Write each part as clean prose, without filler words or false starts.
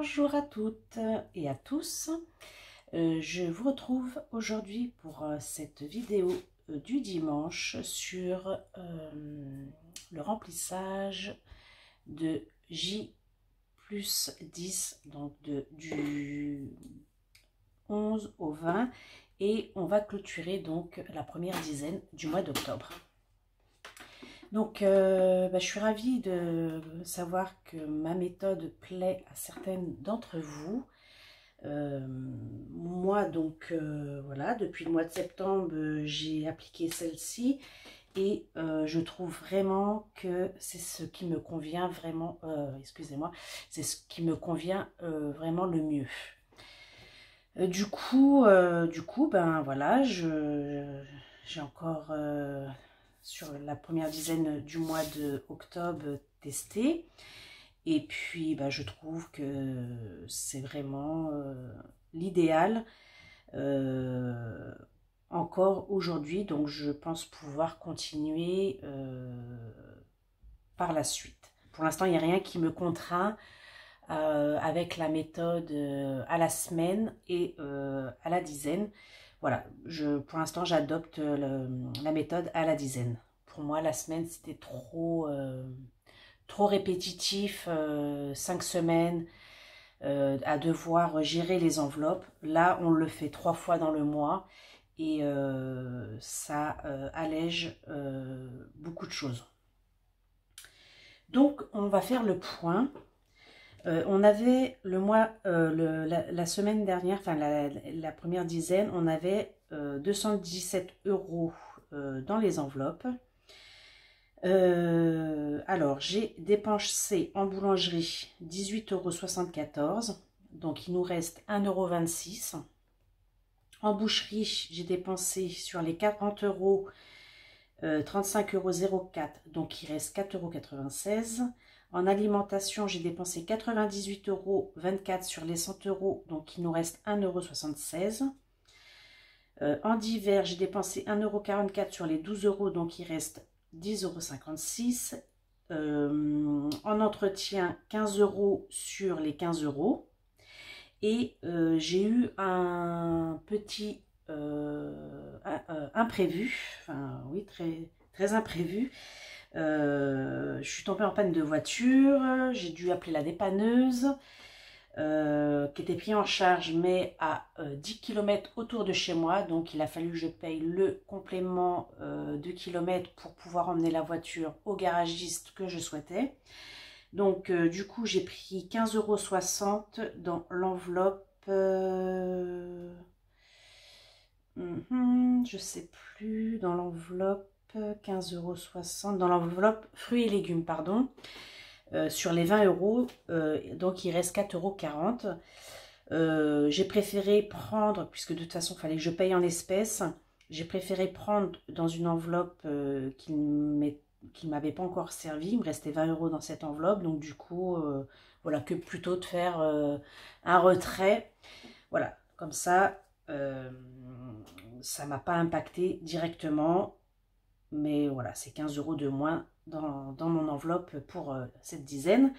Bonjour à toutes et à tous. Je vous retrouve aujourd'hui pour cette vidéo du dimanche sur le remplissage de J+10, donc du 11 au 20, et on va clôturer donc la première dizaine du mois d'octobre. Donc, je suis ravie de savoir que ma méthode plaît à certaines d'entre vous. Moi, donc, voilà, depuis le mois de septembre, j'ai appliqué celle-ci et je trouve vraiment que c'est ce qui me convient vraiment, excusez-moi, c'est ce qui me convient vraiment le mieux. Du coup, ben voilà, j'ai encore sur la première dizaine du mois d'octobre testé. Et puis, bah, je trouve que c'est vraiment l'idéal encore aujourd'hui. Donc, je pense pouvoir continuer par la suite. Pour l'instant, il n'y a rien qui me contraint avec la méthode à la semaine et à la dizaine. Voilà, pour l'instant, j'adopte la méthode à la dizaine. Pour moi, la semaine, c'était trop répétitif, 5 semaines, à devoir gérer les enveloppes. Là, on le fait 3 fois dans le mois et ça allège beaucoup de choses. Donc, on va faire le point. On avait le mois, la semaine dernière, enfin la première dizaine, on avait 217 € dans les enveloppes. Alors, j'ai dépensé en boulangerie 18,74 €, donc il nous reste 1,26 €. En boucherie, j'ai dépensé sur les 40 €, 35,04 €, donc il reste 4,96 €. En alimentation, j'ai dépensé 98,24 € sur les 100 €, donc il nous reste 1,76 €. En divers, j'ai dépensé 1,44 € sur les 12 €, donc il reste 10,56 €. En entretien, 15 € sur les 15 €. Et j'ai eu un petit imprévu, enfin oui, très imprévu. Je suis tombée en panne de voiture, j'ai dû appeler la dépanneuse qui était pris en charge mais à 10 km autour de chez moi, donc il a fallu que je paye le complément de kilomètres pour pouvoir emmener la voiture au garagiste que je souhaitais. Donc du coup j'ai pris 15,60 € dans l'enveloppe, je sais plus, dans l'enveloppe 15,60 € dans l'enveloppe fruits et légumes, pardon, sur les 20 €, donc il reste 4,40 €. J'ai préféré prendre, puisque de toute façon il fallait que je paye en espèces, j'ai préféré prendre dans une enveloppe qui ne m'avait pas encore servi. Il me restait 20 € dans cette enveloppe, donc du coup voilà, que plutôt de faire un retrait, voilà, comme ça ça m'a pas impacté directement, mais voilà, c'est 15 € de moins dans mon enveloppe pour cette dizaine.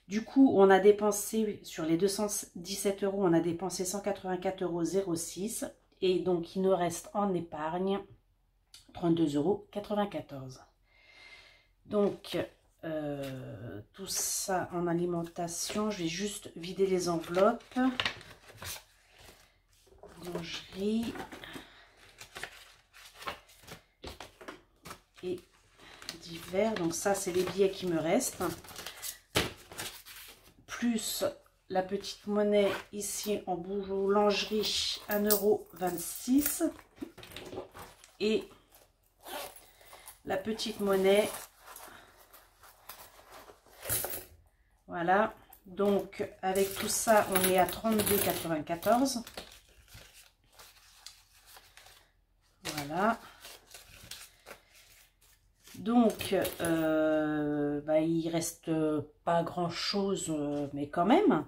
Du coup, on a dépensé sur les 217 €, on a dépensé 184,06 €, et donc il nous reste en épargne 32,94 €. Donc tout ça en alimentation, je vais juste vider les enveloppes. Boulangerie et divers, donc ça c'est les billets qui me restent, plus la petite monnaie ici en boulangerie, 1,26 €, et la petite monnaie, voilà, donc avec tout ça on est à 32,94 €. Voilà. Donc, il reste pas grand chose, mais quand même,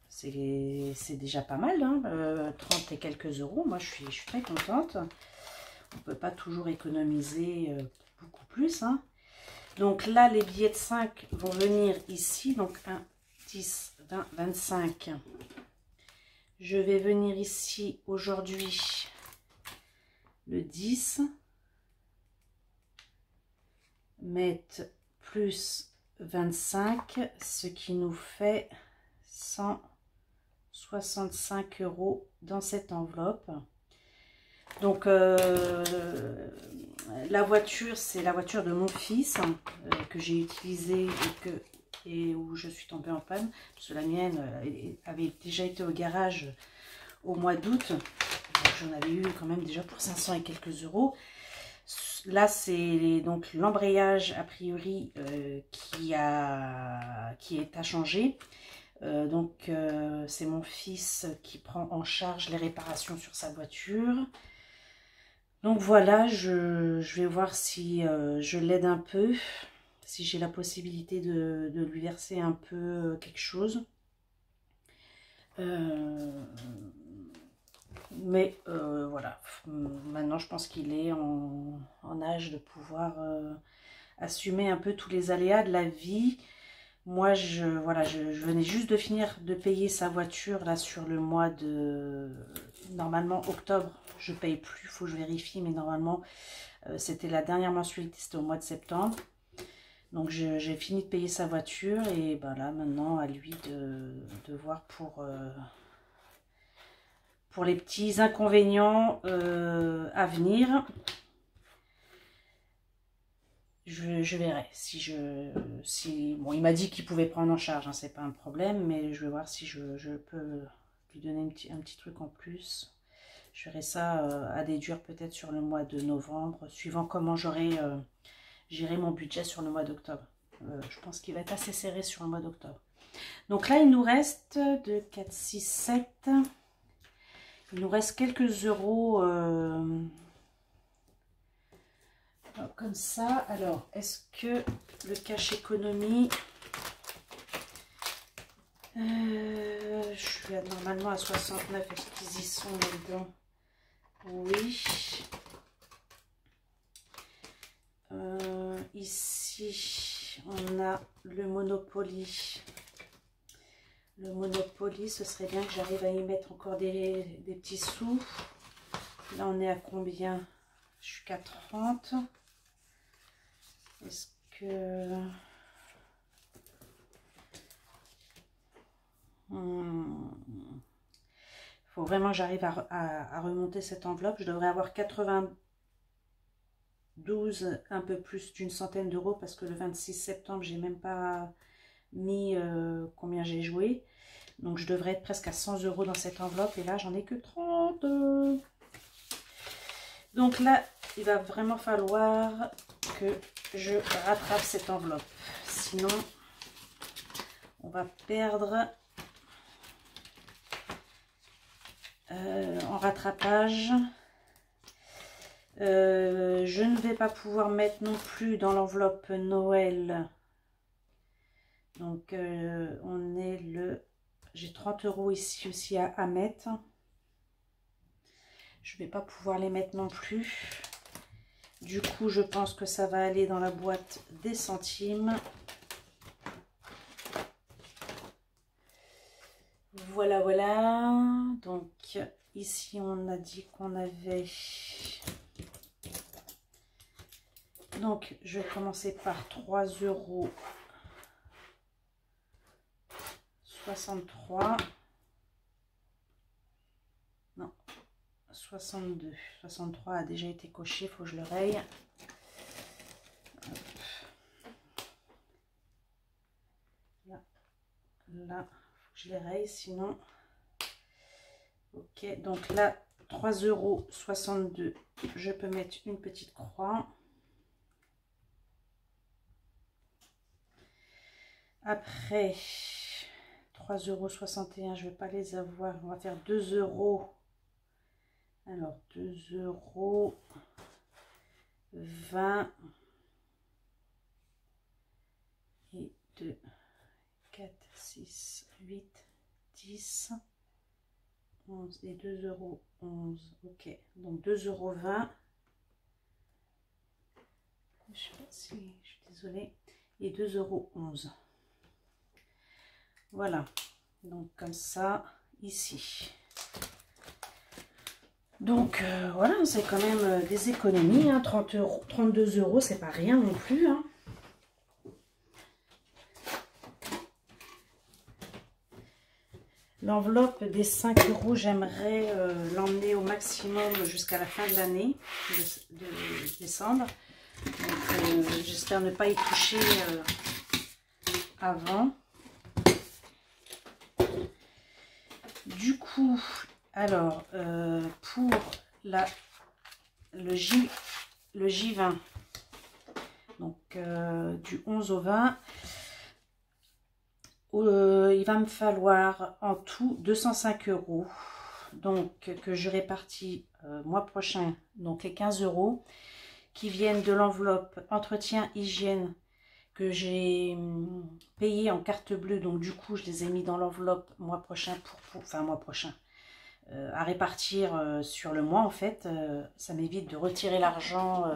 c'est déjà pas mal, hein, 30 et quelques €. Moi, je suis très contente. On peut pas toujours économiser beaucoup plus, hein. Donc là, les billets de 5 vont venir ici. Donc 1, 10, 20, 25. Je vais venir ici aujourd'hui le 10. Mettre plus 25, ce qui nous fait 165 € dans cette enveloppe. Donc la voiture, c'est la voiture de mon fils que j'ai utilisée et où je suis tombée en panne, parce que la mienne avait déjà été au garage au mois d'août. J'en avais eu quand même déjà pour 500 et quelques euros. Là, c'est donc l'embrayage a priori qui est à changer. Donc c'est mon fils qui prend en charge les réparations sur sa voiture. Donc voilà, je vais voir si je l'aide un peu, si j'ai la possibilité de lui verser un peu quelque chose. Mais voilà, maintenant je pense qu'il est en âge de pouvoir assumer un peu tous les aléas de la vie. Moi, voilà, je venais juste de finir de payer sa voiture là sur le mois de... Normalement, octobre, je paye plus, il faut que je vérifie, mais normalement, c'était la dernière mensualité, c'était au mois de septembre. Donc, j'ai fini de payer sa voiture et ben là, maintenant, à lui de voir pour les petits inconvénients à venir. Je verrai si bon, il m'a dit qu'il pouvait prendre en charge, hein, c'est pas un problème, mais je vais voir si je peux lui donner un petit truc en plus. Je verrai ça à déduire peut-être sur le mois de novembre, suivant comment j'aurai géré mon budget sur le mois d'octobre. Je pense qu'il va être assez serré sur le mois d'octobre. Donc là, il nous reste 2, 4, 6, 7. Il nous reste quelques euros comme ça. Alors, est-ce que le cash économie, je suis normalement à 69, est-ce qu'ils y sont dedans? Oui. Ici, on a le Monopoly. Le Monopoly, ce serait bien que j'arrive à y mettre encore des petits sous. Là, on est à combien? Je suis qu'à 30. Est-ce que... faut vraiment que j'arrive à remonter cette enveloppe. Je devrais avoir 92, un peu plus d'une centaine d'euros, parce que le 26 septembre, j'ai même pas mis combien j'ai joué. Donc je devrais être presque à 100 euros dans cette enveloppe. Et là, j'en ai que 30. Donc là, il va vraiment falloir que je rattrape cette enveloppe. Sinon, on va perdre en rattrapage. Je ne vais pas pouvoir mettre non plus dans l'enveloppe Noël. Donc, on est le... J'ai 30 euros ici aussi à mettre. Je ne vais pas pouvoir les mettre non plus. Du coup, je pense que ça va aller dans la boîte des centimes. Voilà, voilà. Donc, ici, on a dit qu'on avait... Donc, je vais commencer par 3 euros 63. Non, 62. 63 a déjà été coché, il faut que je le raye. Là, là, faut que je les raye, sinon... Ok, donc là, 3,62 €. Je peux mettre une petite croix. Après, 3,61 €, je ne vais pas les avoir. On va faire 2 €. Alors, 2,20 € et 2, 4, 6, 8, 10, 11 et 2,11 €. Ok, donc 2,20 €. Je sais pas si je suis désolée. Et 2,11 €. Voilà, donc comme ça ici. Donc voilà, c'est quand même des économies, hein, 30 euros, 32 euros, c'est pas rien non plus, hein. L'enveloppe des 5 euros, j'aimerais l'emmener au maximum jusqu'à la fin de l'année, de décembre. J'espère ne pas y toucher avant. Du coup, alors, pour le J20, donc du 11 au 20, il va me falloir en tout 205 euros. Donc, que je répartis mois prochain, donc les 15 euros qui viennent de l'enveloppe entretien hygiène que j'ai payé en carte bleue. Donc, du coup, je les ai mis dans l'enveloppe mois prochain, enfin mois prochain, à répartir sur le mois en fait. Ça m'évite de retirer l'argent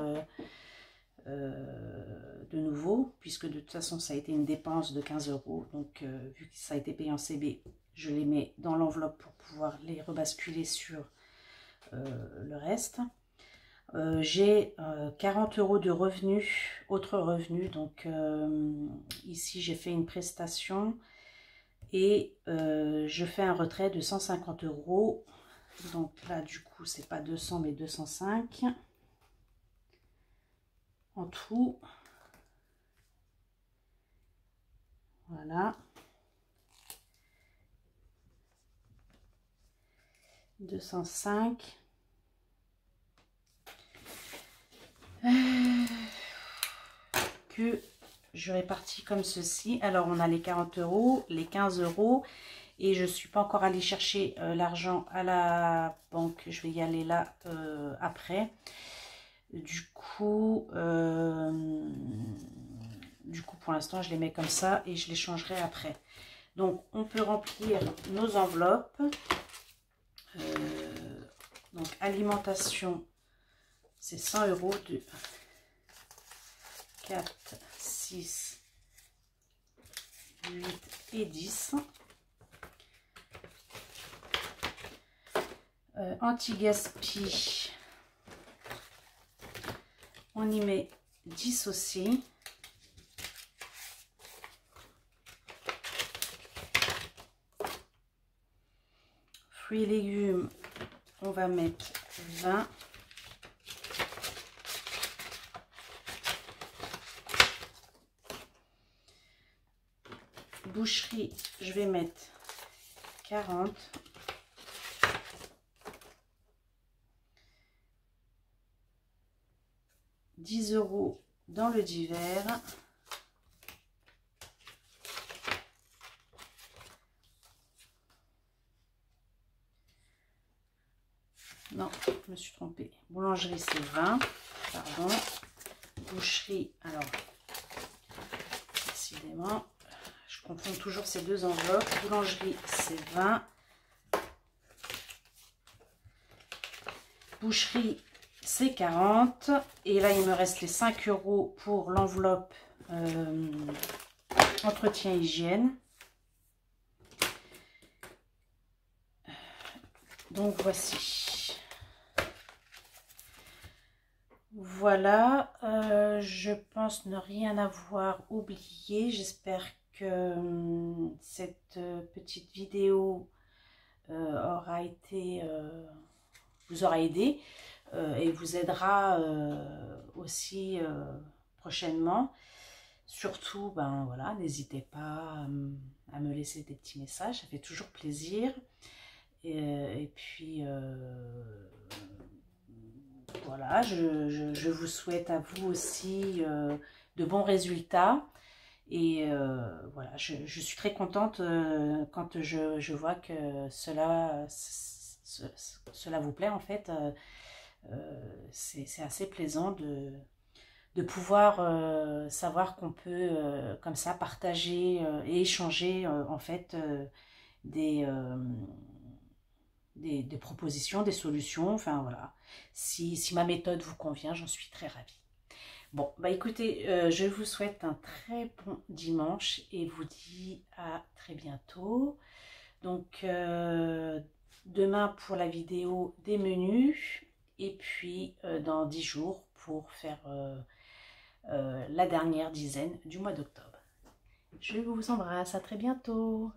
de nouveau, puisque de toute façon ça a été une dépense de 15 euros. Donc vu que ça a été payé en CB, je les mets dans l'enveloppe pour pouvoir les rebasculer sur le reste. J'ai 40 euros de revenus, autres revenus. Donc ici j'ai fait une prestation et je fais un retrait de 150 euros. Donc là du coup c'est pas 200 mais 205 en tout. Voilà. 205. Que je répartis comme ceci. Alors on a les 40 euros, les 15 euros. Et je ne suis pas encore allée chercher l'argent à la banque. Je vais y aller là après. Du coup, pour l'instant, je les mets comme ça et je les changerai après. Donc, on peut remplir nos enveloppes. Donc, alimentation, c'est 100 euros de 4, 6, 8 et 10. Anti-gaspi, on y met 10 aussi. Fruits et légumes, on va mettre 20. Boucherie, je vais mettre 40. €10 dans le divers. Non, je me suis trompée. Boulangerie, c'est 20. Pardon. Boucherie, alors, décidément, je confonds toujours ces deux enveloppes. Boulangerie, c'est 20. Boucherie, c'est 40. Et là, il me reste les 5 euros pour l'enveloppe entretien hygiène. Donc, voici. Voilà, je pense ne rien avoir oublié. J'espère que cette petite vidéo aura été, vous aura aidé et vous aidera aussi prochainement. Surtout, ben voilà, n'hésitez pas à me laisser des petits messages, ça fait toujours plaisir. Et puis voilà, je vous souhaite à vous aussi de bons résultats. Et voilà, je suis très contente quand je vois que cela vous plaît en fait. C'est assez plaisant de pouvoir savoir qu'on peut comme ça partager et échanger en fait des propositions, des solutions. Enfin voilà, si ma méthode vous convient, j'en suis très ravie. Bon, bah écoutez, je vous souhaite un très bon dimanche et vous dis à très bientôt. Donc, demain pour la vidéo des menus et puis dans 10 jours pour faire la dernière dizaine du mois d'octobre. Je vous embrasse, à très bientôt.